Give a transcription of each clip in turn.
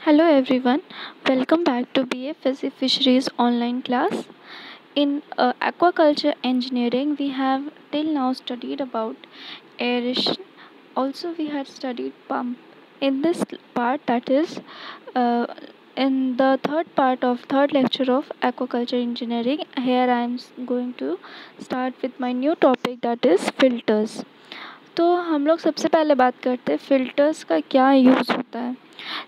Hello everyone, welcome back to BFSC Fisheries online class. In aquaculture engineering, we have till now studied about aeration. Also, we had studied pump. In this part, that is, uh, in the third part of third lecture of aquaculture engineering, here I am going to start with my new topic, that is filters. तो हम लोग सबसे पहले बात करते हैं filters का क्या यूज़ होता है।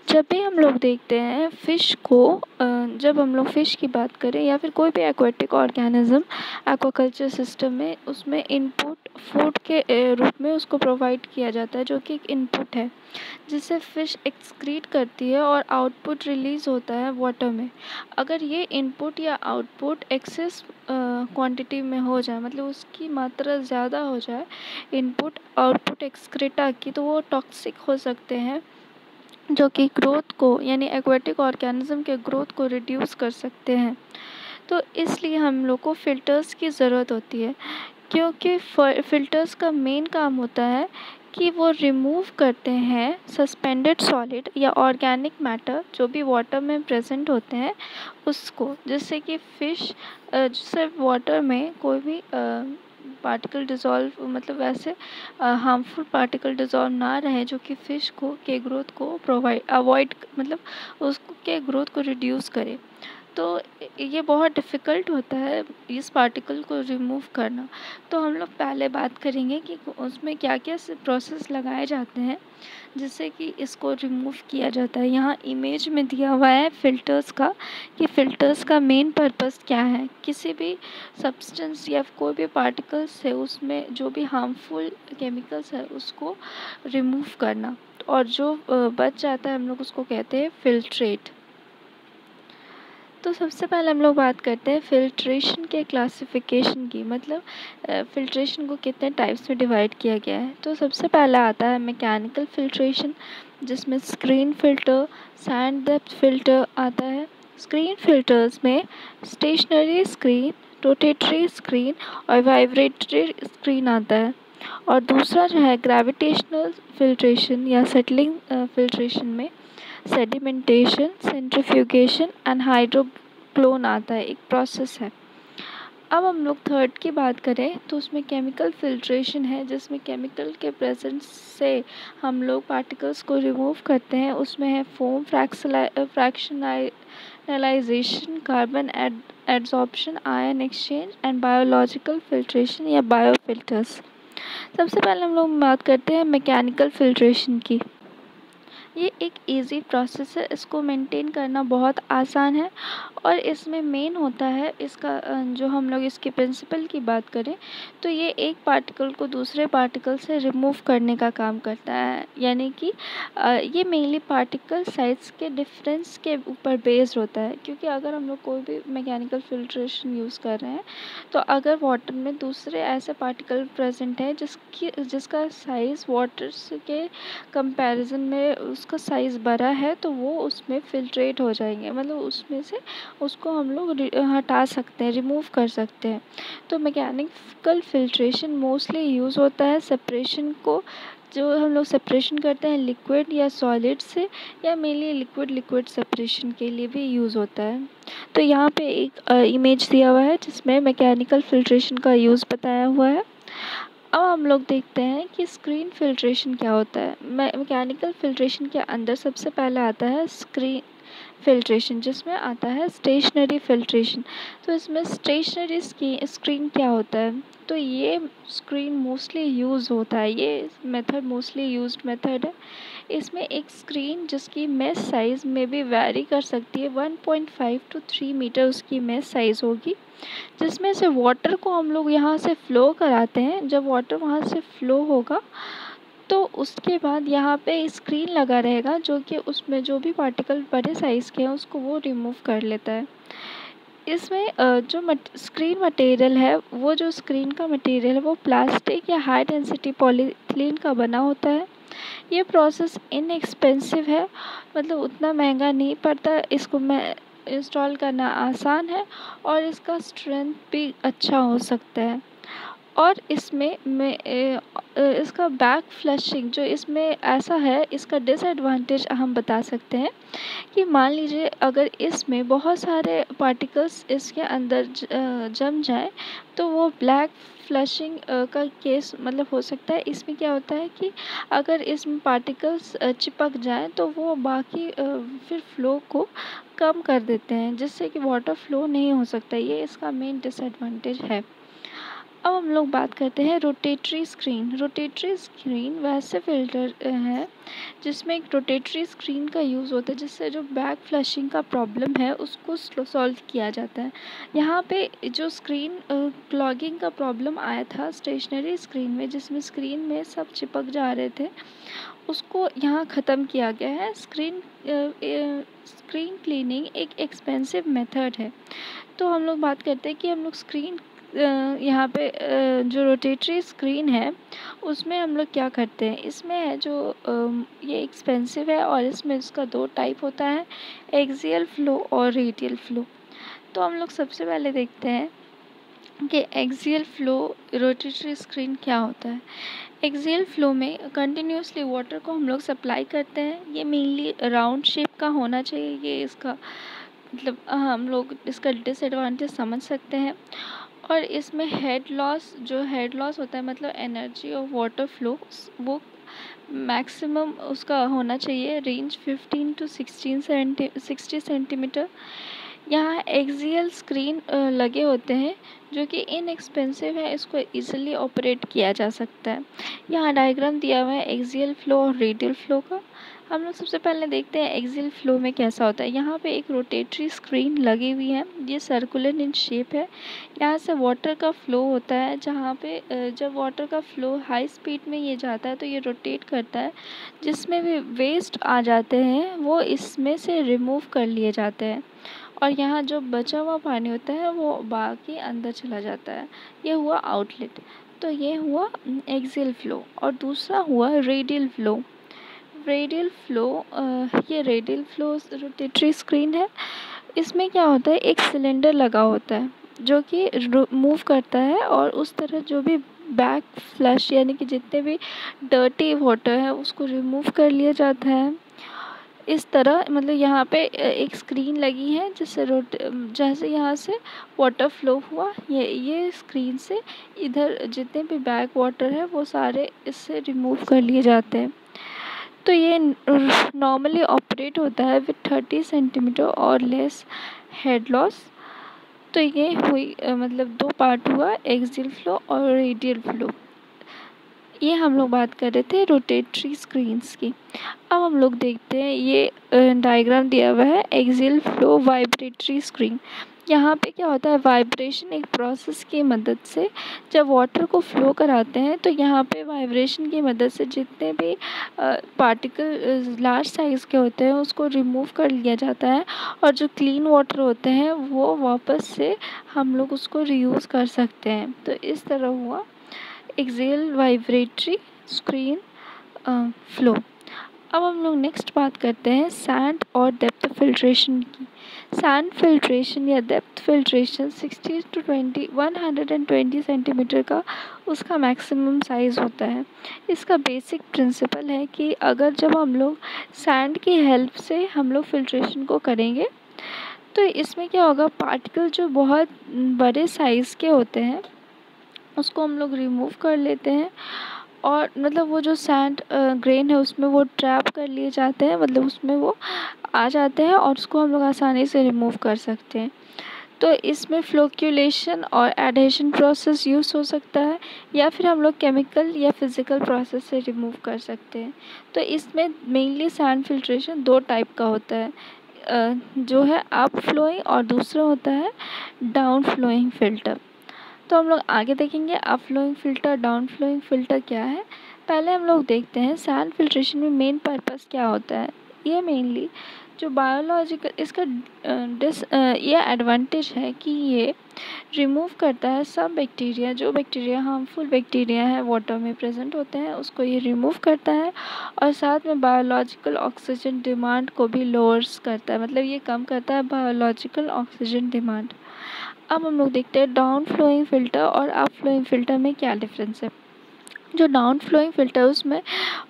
जब भी हम लोग देखते हैं फ़िश को, जब हम लोग फ़िश की बात करें या फिर कोई भी एक्वेटिक ऑर्गेनिज्म एक्वाकल्चर सिस्टम में, उसमें इनपुट फूड के रूप में उसको प्रोवाइड किया जाता है, जो कि एक इनपुट है जिससे फ़िश एक्सक्रीट करती है और आउटपुट रिलीज़ होता है वाटर में। अगर ये इनपुट या आउटपुट एक्सेस क्वांटिटी में हो जाए, मतलब उसकी मात्रा ज़्यादा हो जाए इनपुट आउटपुट एक्सक्रीटा की, तो वो टॉक्सिक हो सकते हैं, जो कि ग्रोथ को, यानी एक्वेटिक ऑर्गेनिज्म के ग्रोथ को रिड्यूस कर सकते हैं। तो इसलिए हम लोग को फ़िल्टर्स की ज़रूरत होती है, क्योंकि फ़िल्टर्स का मेन काम होता है कि वो रिमूव करते हैं सस्पेंडेड सॉलिड या ऑर्गेनिक मैटर जो भी वाटर में प्रेजेंट होते हैं उसको, जिससे कि फ़िश जिससे वाटर में कोई भी पार्टिकल डिज़ोल्व, मतलब वैसे हार्मफुल पार्टिकल डिज़ोल्व ना रहे जो कि फ़िश को के ग्रोथ को अवॉइड, मतलब उसको के ग्रोथ को रिड्यूस करे। तो ये बहुत डिफ़िकल्ट होता है इस पार्टिकल को रिमूव करना। तो हम लोग पहले बात करेंगे कि उसमें क्या क्या प्रोसेस लगाए जाते हैं जिससे कि इसको रिमूव किया जाता है। यहाँ इमेज में दिया हुआ है फ़िल्टर्स का, कि फ़िल्टर्स का मेन पर्पस क्या है। किसी भी सब्सटेंस या कोई भी पार्टिकल्स से उसमें जो भी हार्मफुल केमिकल्स है उसको रिमूव करना, और जो बच जाता है हम लोग उसको कहते हैं फ़िल्ट्रेट। तो सबसे पहले हम लोग बात करते हैं फ़िल्ट्रेशन के क्लासिफिकेशन की, मतलब फ़िल्ट्रेशन को कितने टाइप्स में डिवाइड किया गया है। तो सबसे पहला आता है मैकेनिकल फ़िल्ट्रेशन, जिसमें screen filter, sand depth filter आता है। स्क्रीन फ़िल्टर्स में स्टेशनरी स्क्रीन, रोटेटरी स्क्रीन और वाइब्रेटरी स्क्रीन आता है। और दूसरा जो है ग्रेविटेशनल फ़िल्ट्रेशन या सेटलिंग फ़िल्ट्रेशन में सेडिमेंटेशन, सेंट्रीफ्यूगेशन एंड हाइड्रोक्लोन आता है, एक प्रोसेस है। अब हम लोग थर्ड की बात करें तो उसमें केमिकल फ़िल्ट्रेशन है, जिसमें केमिकल के प्रेजेंस से हम लोग पार्टिकल्स को रिमूव करते हैं। उसमें है foam fractionalization, carbon adsorption, ion exchange and biological filtration या बायोफिल्टर्स। सबसे पहले हम लोग बात करते हैं मैकेनिकल फ़िल्ट्रेशन की। ये एक इजी प्रोसेस है, इसको मेंटेन करना बहुत आसान है, और इसमें मेन होता है इसका जो हम लोग इसके प्रिंसिपल की बात करें तो ये एक पार्टिकल को दूसरे पार्टिकल से रिमूव करने का काम करता है। यानी कि ये मेनली पार्टिकल साइज के डिफरेंस के ऊपर बेस्ड होता है, क्योंकि अगर हम लोग कोई भी मैकेनिकल फ़िल्ट्रेशन यूज़ कर रहे हैं तो अगर वाटर में दूसरे ऐसे पार्टिकल प्रेजेंट है जिसका साइज़ वाटर के कंपैरिजन में उसका साइज़ बड़ा है, तो वो उसमें फ़िल्ट्रेट हो जाएंगे, मतलब उसमें से उसको हम लोग हटा सकते हैं, रिमूव कर सकते हैं। तो मैकेनिकल फ़िल्ट्रेशन मोस्टली यूज़ होता है सेपरेशन को, जो हम लोग सेपरेशन करते हैं लिक्विड या सॉलिड से, या मेनली लिक्विड सेपरेशन के लिए भी यूज़ होता है। तो यहाँ पे एक इमेज दिया हुआ है जिसमें मैकेनिकल फ़िल्ट्रेशन का यूज़ बताया हुआ है। अब हम लोग देखते हैं कि स्क्रीन फ़िल्ट्रेशन क्या होता है। मैकेनिकल फ़िल्ट्रेशन के अंदर सबसे पहला आता है स्क्रीन फ़िल्ट्रेशन, जिसमें आता है स्टेशनरी फ़िल्ट्रेशन। तो इसमें स्टेशनरी स्क्रीन क्या होता है, तो ये स्क्रीन मोस्टली यूज़ होता है, ये मेथड मोस्टली यूज्ड मेथड है। इसमें एक स्क्रीन जिसकी मेश साइज़ में भी वैरी कर सकती है, 1.5 to 3 मीटर उसकी मेश साइज़ होगी, जिसमें से वाटर को हम लोग यहाँ से फ़्लो कराते हैं। जब वाटर वहाँ से फ़्लो होगा तो उसके बाद यहाँ पे स्क्रीन लगा रहेगा, जो कि उसमें जो भी पार्टिकल बड़े साइज़ के हैं उसको वो रिमूव कर लेता है। इसमें जो स्क्रीन मटेरियल है, वो जो स्क्रीन का मटेरियल है वो प्लास्टिक या हाई डेंसिटी पॉलीथीन का बना होता है। ये प्रोसेस इनएक्सपेंसिव है, मतलब उतना महंगा नहीं पड़ता, इसको मैं इंस्टॉल करना आसान है और इसका स्ट्रेंथ भी अच्छा हो सकता है। और इसमें इसका बैक फ्लशिंग जो इसमें ऐसा है, इसका डिसएडवांटेज हम बता सकते हैं कि मान लीजिए अगर इसमें बहुत सारे पार्टिकल्स इसके अंदर जम जाए तो वो ब्लैक फ्लशिंग का केस मतलब हो सकता है। इसमें क्या होता है कि अगर इसमें पार्टिकल्स चिपक जाए तो वो बाकी फिर फ्लो को कम कर देते हैं, जिससे कि वाटर फ्लो नहीं हो सकता। ये इसका मेन डिसएडवांटेज है। अब हम लोग बात करते हैं रोटेटरी स्क्रीन। रोटेटरी स्क्रीन वैसे फ़िल्टर है जिसमें एक रोटेटरी स्क्रीन का यूज़ होता है, जिससे जो बैक फ्लशिंग का प्रॉब्लम है उसको सॉल्व किया जाता है। यहाँ पे जो स्क्रीन क्लॉगिंग का प्रॉब्लम आया था स्टेशनरी स्क्रीन में, जिसमें स्क्रीन में सब चिपक जा रहे थे, उसको यहाँ ख़त्म किया गया है। स्क्रीन क्लीनिंग एक एक्सपेंसिव मेथड है। तो हम लोग बात करते हैं कि हम लोग स्क्रीन यहाँ पे जो रोटेटरी स्क्रीन है उसमें हम लोग क्या करते हैं। इसमें है जो ये एक्सपेंसिव है और इसमें इसका 2 टाइप होता है, एक्सियल फ़्लो और रेडियल फ़्लो। तो हम लोग सबसे पहले देखते हैं कि एक्सियल फ़्लो रोटेटरी स्क्रीन क्या होता है। एक्सियल फ़्लो में कंटिन्यूसली वाटर को हम लोग सप्लाई करते हैं। ये मेनली राउंड शेप का होना चाहिए। ये इसका मतलब हम लोग इसका डिसएडवांटेज समझ सकते हैं। और इसमें हेड लॉस होता है, मतलब एनर्जी ऑफ वाटर फ्लो, वो मैक्सिमम उसका होना चाहिए रेंज 15 to 60 सेंटीमीटर। यहाँ एक्सियल स्क्रीन लगे होते हैं जो कि इनएक्सपेंसिव है, इसको इजीली ऑपरेट किया जा सकता है। यहाँ डायग्राम दिया हुआ है एक्सियल फ्लो और रेडियल फ्लो का। हम लोग सबसे पहले देखते हैं एक्सियल फ्लो में कैसा होता है। यहाँ पे एक रोटेटरी स्क्रीन लगी हुई है, ये सर्कुलर इन शेप है। यहाँ से वाटर का फ्लो होता है, जहाँ पे जब वाटर का फ्लो हाई स्पीड में ये जाता है तो ये रोटेट करता है, जिसमें भी वेस्ट आ जाते हैं वो इसमें से रिमूव कर लिए जाते हैं और यहाँ जो बचा हुआ पानी होता है वो बाकी अंदर चला जाता है। ये हुआ आउटलेट। तो ये हुआ एक्सियल फ्लो। और दूसरा हुआ रेडियल फ्लो। रेडियल फ्लो ये रेडियल फ्लो रोटेटरी स्क्रीन है। इसमें क्या होता है, एक सिलेंडर लगा होता है जो कि मूव करता है और उस तरह जो भी बैक फ्लश यानी कि जितने भी डर्टी वाटर है उसको रिमूव कर लिया जाता है। इस तरह मतलब यहाँ पे एक स्क्रीन लगी है जिससे जैसे यहाँ से वाटर फ्लो हुआ, ये स्क्रीन से इधर जितने भी बैक वाटर है वो सारे इससे रिमूव कर लिए जाते हैं। तो ये नॉर्मली ऑपरेट होता है विथ 30 सेंटीमीटर और लेस हेड लॉस। तो ये हुई मतलब 2 पार्ट हुआ, एक्सियल फ्लो और रेडियल फ्लो। ये हम लोग बात कर रहे थे रोटेटरी स्क्रीन्स की। अब हम लोग देखते हैं ये डायग्राम दिया हुआ है एक्सियल फ्लो वाइब्रेटरी स्क्रीन। यहाँ पे क्या होता है, वाइब्रेशन एक प्रोसेस की मदद से जब वाटर को फ्लो कराते हैं तो यहाँ पे वाइब्रेशन की मदद से जितने भी पार्टिकल लार्ज साइज़ के होते हैं उसको रिमूव कर लिया जाता है और जो क्लीन वाटर होते हैं वो वापस से हम लोग उसको रीयूज़ कर सकते हैं। तो इस तरह हुआ एक्सियल वाइब्रेटरी स्क्रीन फ्लो। अब हम लोग नेक्स्ट बात करते हैं सैंड और डेप्थ फिल्ट्रेशन की। सैंड फिल्ट्रेशन या डेप्थ फिल्ट्रेशन 60 to 120 सेंटीमीटर का उसका मैक्सिमम साइज़ होता है। इसका बेसिक प्रिंसिपल है कि अगर जब हम लोग सैंड की हेल्प से हम लोग फिल्ट्रेशन को करेंगे तो इसमें क्या होगा, पार्टिकल जो बहुत बड़े साइज़ के होते हैं उसको हम लोग रिमूव कर लेते हैं और मतलब वो जो सैंड ग्रेन है उसमें वो ट्रैप कर लिए जाते हैं, मतलब उसमें वो आ जाते हैं और उसको हम लोग आसानी से रिमूव कर सकते हैं। तो इसमें फ्लोक्यूलेशन और एडहेशन प्रोसेस यूज़ हो सकता है या फिर हम लोग केमिकल या फिज़िकल प्रोसेस से रिमूव कर सकते हैं। तो इसमें मेनली सैंड फिल्ट्रेशन 2 टाइप का होता है, जो है अप फ्लोइंग और दूसरा होता है डाउन फ्लोइंग फ़िल्टर। तो हम लोग आगे देखेंगे up flowing filter, down flowing filter क्या है। पहले हम लोग देखते हैं सैंड फिल्ट्रेशन में मेन पर्पस क्या होता है। ये मेनली जो बायोलॉजिकल इसका ये एडवांटेज है कि ये रिमूव करता है सब बैक्टीरिया, जो बैक्टीरिया हार्मफुल बैक्टीरिया है वाटर में प्रेजेंट होते हैं उसको ये रिमूव करता है, और साथ में बायोलॉजिकल ऑक्सीजन डिमांड को भी लोअर्स करता है, मतलब ये कम करता है बायोलॉजिकल ऑक्सीजन डिमांड। अब हम लोग देखते हैं डाउन फ्लोइंग फ़िल्टर और अप फ्लोइंग फ़िल्टर में क्या डिफरेंस है। जो डाउन फ्लोइंग फ़िल्टर उसमें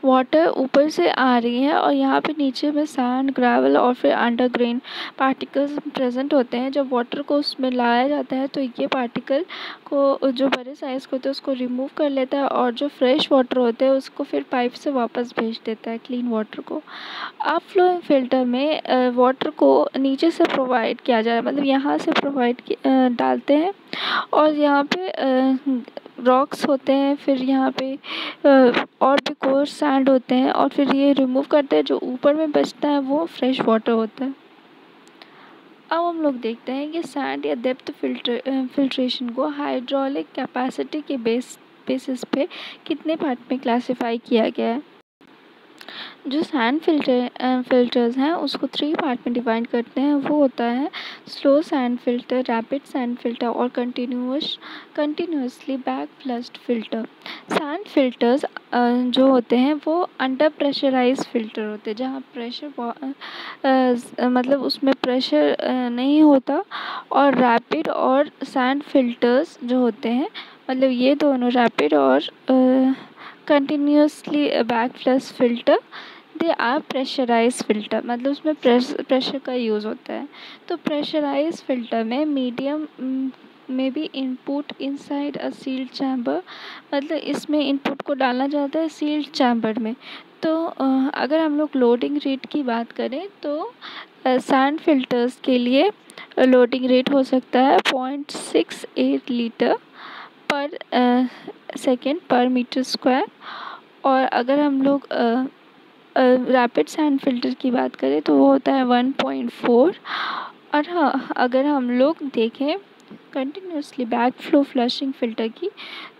वाटर ऊपर से आ रही है और यहाँ पे नीचे में सैंड, ग्रेवल और फिर अंडरग्रेन पार्टिकल्स प्रेजेंट होते हैं। जब वाटर को उसमें लाया जाता है तो ये पार्टिकल को जो बड़े साइज़ के होते हैं उसको रिमूव कर लेता है, और जो फ्रेश वाटर होते हैं उसको फिर पाइप से वापस भेज देता है, क्लीन वाटर को। अप फ्लोइंग फ़िल्टर में वाटर को नीचे से प्रोवाइड किया जा रहा है, मतलब यहाँ से डालते हैं, और यहाँ पे रॉक्स होते हैं, फिर यहाँ पे और भी कोर्स सैंड होते हैं, और फिर ये रिमूव करते हैं। जो ऊपर में बचता है वो फ्रेश वाटर होता है। अब हम लोग देखते हैं कि सैंड या डेप्थ फिल्ट्रेशन को हाइड्रोलिक कैपेसिटी के बेसिस पे कितने पार्ट में क्लासिफाई किया गया है। जो सैंड फिल्टर्स हैं उसको 3 पार्ट में डिवाइड करते हैं। वो होता है slow sand filter, rapid sand filter और continuously back flushed filter. Sand filters जो होते हैं वो अंडर प्रेशराइज फिल्टर होते हैं, जहाँ मतलब उसमें प्रेशर नहीं होता। और रैपिड और सैंड फिल्टर्स जो होते हैं, मतलब ये दोनों रैपिड और continuously back flush filter, they are pressurize filter, मतलब उसमें प्रेशर का यूज़ होता है। तो प्रेशराइज फिल्टर में मीडियम में भी input inside a sealed chamber, मतलब इसमें इनपुट को डाला जाता है सील्ड चैम्बर में। तो अगर हम लोग लोडिंग रेट की बात करें तो सैंड फिल्टर्स के लिए लोडिंग रेट हो सकता है 0.68 लीटर पर सेकेंड पर मीटर स्क्वायर। और अगर हम लोग रैपिड सैंड फिल्टर की बात करें तो वो होता है 1.4। और हाँ, अगर हम लोग देखें continuously back flow flushing filter की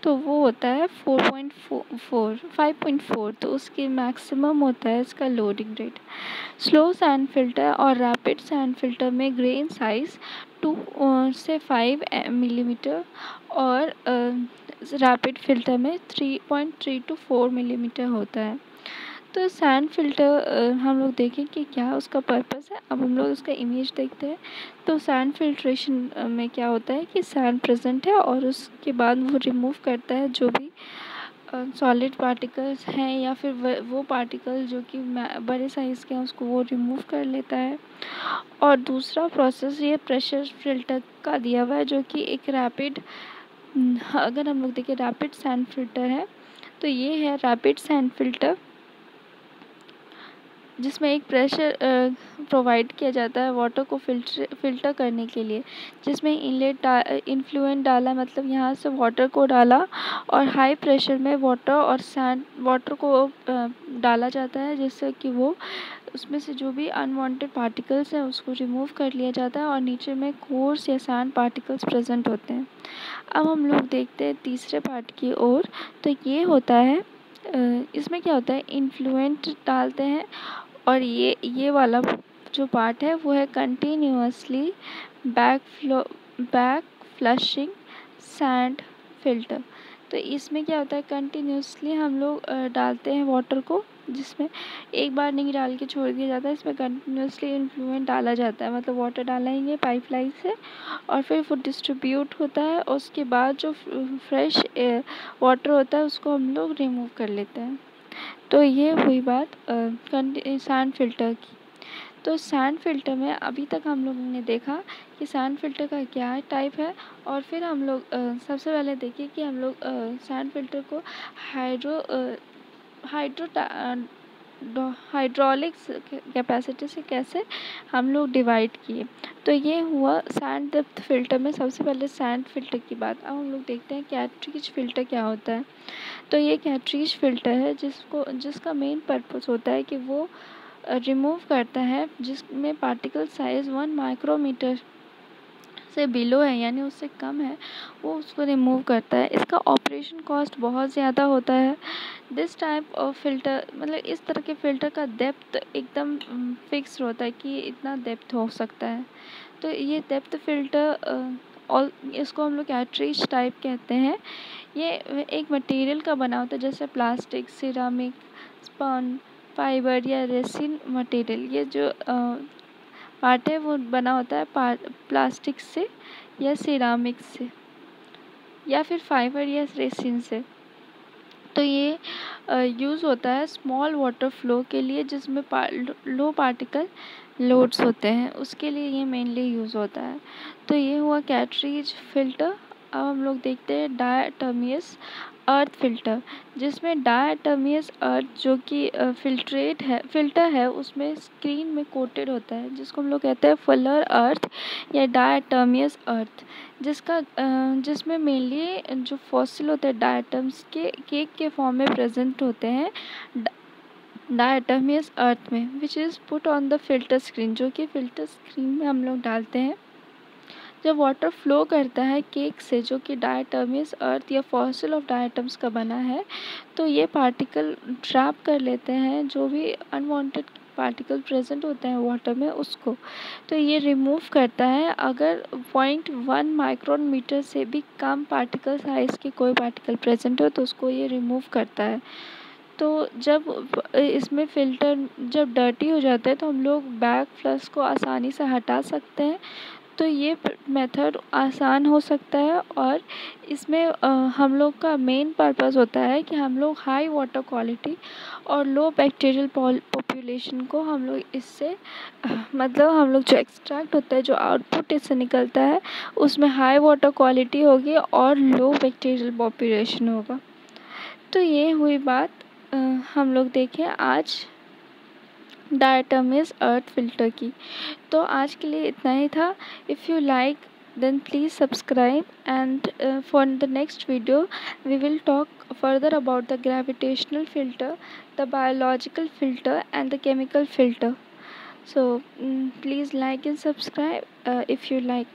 तो वो होता है 5.4। तो उसकी मैक्सिमम होता है इसका loading rate. Slow sand filter और रैपिड सैंड फिल्टर में ग्रेन साइज़ 2 से 5 मिलीमीटर, और रैपिड फिल्टर में 3.3 to 4 मिलीमीटर होता है। तो सैंड फिल्टर हम लोग देखें कि क्या उसका पर्पस है। अब हम लोग उसका इमेज देखते हैं। तो सैंड फिल्ट्रेशन में क्या होता है कि सैंड प्रेजेंट है और उसके बाद वो रिमूव करता है जो भी सॉलिड पार्टिकल्स हैं, या फिर वो पार्टिकल जो कि बड़े साइज़ के हैं उसको वो रिमूव कर लेता है। और दूसरा प्रोसेस ये प्रेशर फिल्टर का दिया हुआ है, जो कि एक रैपिड, अगर हम लोग देखें रैपिड सैंड फिल्टर है तो ये है रैपिड सैंड फिल्टर, जिसमें एक प्रेशर प्रोवाइड किया जाता है वाटर को फ़िल्टर करने के लिए, जिसमें इन्फ्लुएंट डाला, मतलब यहाँ से वाटर को डाला और हाई प्रेशर में वाटर को डाला जाता है, जिससे कि वो उसमें से जो भी अनवांटेड पार्टिकल्स हैं उसको रिमूव कर लिया जाता है, और नीचे में कोर्स या सैंड पार्टिकल्स प्रेजेंट होते हैं। अब हम लोग देखते हैं तीसरे पार्ट की ओर। तो ये होता है इसमें क्या होता है, इन्फ्लुएंट डालते हैं, और ये वाला जो पार्ट है वो है continuously back flushing sand filter. तो इसमें क्या होता है, कंटिन्यूसली हम लोग डालते हैं वाटर को, जिसमें एक बार नहीं डाल के छोड़ दिया जाता है। इसमें कंटिन्यूसली इन्फ्लुएंट डाला जाता है, मतलब वाटर डालेंगे पाइपलाइन से और फिर वो डिस्ट्रीब्यूट होता है, और उसके बाद जो फ्रेश वाटर होता है उसको हम लोग रिमूव कर लेते हैं। तो ये हुई बात सैंड फिल्टर की। तो सैंड फिल्टर में अभी तक हम लोगों ने देखा कि सैंड फिल्टर का क्या टाइप है, और फिर हम लोग सबसे पहले देखिए कि हम लोग सैंड फिल्टर को हाइड्रोलिक्स कैपेसिटी से कैसे हम लोग डिवाइड किए। तो ये हुआ सैंड डेप्थ फिल्टर में सबसे पहले सैंड फिल्टर की बात। अब हम लोग देखते हैं कैट्रीज फिल्टर क्या होता है। तो ये कैट्रीज फिल्टर है जिसका मेन पर्पस होता है कि वो रिमूव करता है जिसमें पार्टिकल साइज़ 1 माइक्रोमीटर से बिलो है यानी उससे कम है वो उसको रिमूव करता है। इसका ऑपरेशन कॉस्ट बहुत ज़्यादा होता है। दिस टाइप ऑफ फ़िल्टर मतलब इस तरह के फ़िल्टर का डेप्थ एकदम फिक्स होता है कि इतना डेप्थ हो सकता है। तो ये डेप्थ फ़िल्टर और इसको हम लोग कैट्रिज टाइप कहते हैं। ये एक मटेरियल का बना होता है जैसे प्लास्टिक, सिरामिक, स्पॉन, फाइबर या रेसिन मटेरियल। ये जो पार्ट है वो बना होता है प्लास्टिक से या सिरामिक से या फिर फाइबर या रेसिन से। तो ये यूज़ होता है स्मॉल वाटर फ्लो के लिए जिसमें लो पार्टिकल लोड्स होते हैं, उसके लिए ये मेनली यूज़ होता है। तो ये हुआ कैट्रिज फ़िल्टर। अब हम लोग देखते हैं डायटोमियस अर्थ फ़िल्टर, जिसमें डायटोमियस अर्थ जो कि फ़िल्टर है उसमें स्क्रीन में कोटेड होता है जिसको हम लोग कहते हैं फुलर अर्थ या डायटोमियस अर्थ, जिसमें मेनली जो फॉसिल होते हैं डायटम्स के केक के फॉर्म में प्रेजेंट होते हैं डायटोमियस अर्थ में, which is put on the filter screen, जो कि फ़िल्टर स्क्रीन में हम लोग डालते हैं। जब वाटर फ्लो करता है केक से जो कि डायटोमियस अर्थ या फॉसिल ऑफ डायटम्स का बना है, तो ये पार्टिकल ट्रैप कर लेते हैं जो भी अनवांटेड पार्टिकल प्रेजेंट होते हैं वाटर में उसको। तो ये रिमूव करता है अगर 0.1 माइक्रोन मीटर से भी कम पार्टिकल साइज़ के कोई पार्टिकल प्रेजेंट हो तो उसको ये रिमूव करता है। तो जब इसमें फ़िल्टर जब डर्टी हो जाता है तो हम लोग बैक फ्लश को आसानी से हटा सकते हैं। तो ये मेथड आसान हो सकता है और इसमें हम लोग का मेन पर्पस होता है कि हम लोग हाई वाटर क्वालिटी और लो बैक्टीरियल पॉपुलेशन को हम लोग इससे मतलब हम लोग जो एक्सट्रैक्ट होता है जो आउटपुट इससे निकलता है उसमें हाई वाटर क्वालिटी होगी और लो बैक्टीरियल पॉपुलेशन होगा। तो ये हुई बात हम लोग देखें आज डायटोमियस अर्थ फ़िल्टर की। तो आज के लिए इतना ही था। If you like then please subscribe and for the next video we will talk further about the gravitational filter, the biological filter and the chemical filter. So please like and subscribe if you like.